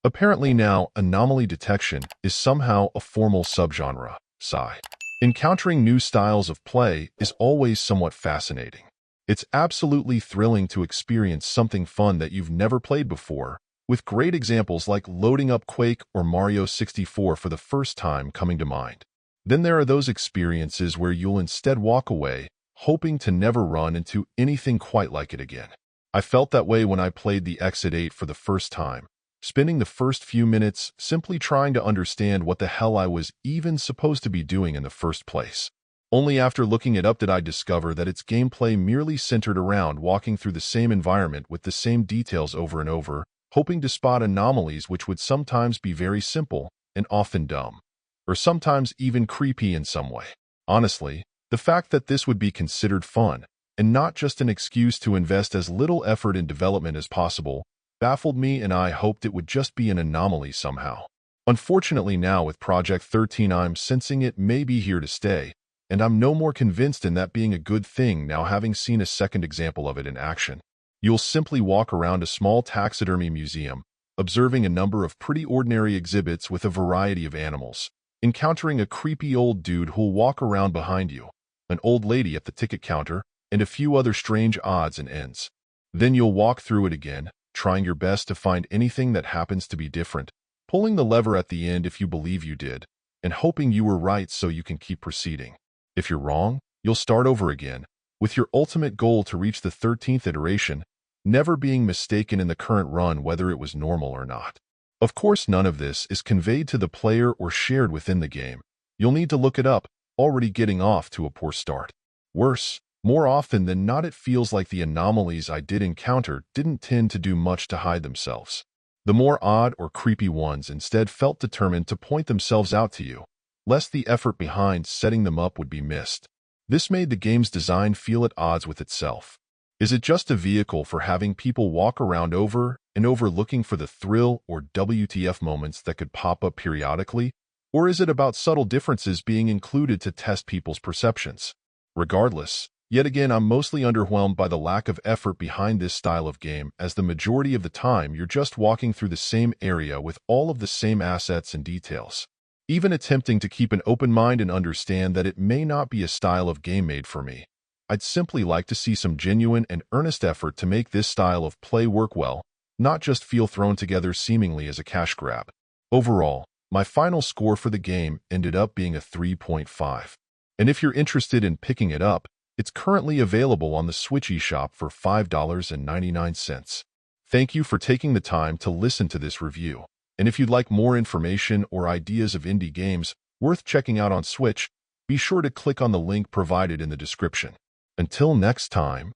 Apparently now, anomaly detection is somehow a formal subgenre, sigh. Encountering new styles of play is always somewhat fascinating. It's absolutely thrilling to experience something fun that you've never played before, with great examples like loading up Quake or Mario 64 for the first time coming to mind. Then there are those experiences where you'll instead walk away, hoping to never run into anything quite like it again. I felt that way when I played the Exit 8 for the first time, spending the first few minutes simply trying to understand what the hell I was even supposed to be doing in the first place. Only after looking it up did I discover that its gameplay merely centered around walking through the same environment with the same details over and over, hoping to spot anomalies which would sometimes be very simple and often dumb, or sometimes even creepy in some way. Honestly, the fact that this would be considered fun, and not just an excuse to invest as little effort in development as possible, baffled me, and I hoped it would just be an anomaly somehow. Unfortunately now with Project 13 I'm sensing it may be here to stay, and I'm no more convinced in that being a good thing now having seen a second example of it in action. You'll simply walk around a small taxidermy museum, observing a number of pretty ordinary exhibits with a variety of animals, encountering a creepy old dude who'll walk around behind you, an old lady at the ticket counter, and a few other strange odds and ends. Then you'll walk through it again, trying your best to find anything that happens to be different, pulling the lever at the end if you believe you did, and hoping you were right so you can keep proceeding. If you're wrong, you'll start over again, with your ultimate goal to reach the 13th iteration, never being mistaken in the current run whether it was normal or not. Of course, none of this is conveyed to the player or shared within the game. You'll need to look it up, already getting off to a poor start. Worse, more often than not it feels like the anomalies I did encounter didn't tend to do much to hide themselves. The more odd or creepy ones instead felt determined to point themselves out to you, lest the effort behind setting them up would be missed. This made the game's design feel at odds with itself. Is it just a vehicle for having people walk around over and over looking for the thrill or WTF moments that could pop up periodically? Or is it about subtle differences being included to test people's perceptions? Regardless, yet again I'm mostly underwhelmed by the lack of effort behind this style of game, as the majority of the time you're just walking through the same area with all of the same assets and details. Even attempting to keep an open mind and understand that it may not be a style of game made for me, I'd simply like to see some genuine and earnest effort to make this style of play work well, not just feel thrown together seemingly as a cash grab. Overall, my final score for the game ended up being a 3.5. And if you're interested in picking it up, it's currently available on the Switch eShop for $5.99. Thank you for taking the time to listen to this review. And if you'd like more information or ideas of indie games worth checking out on Switch, be sure to click on the link provided in the description. Until next time.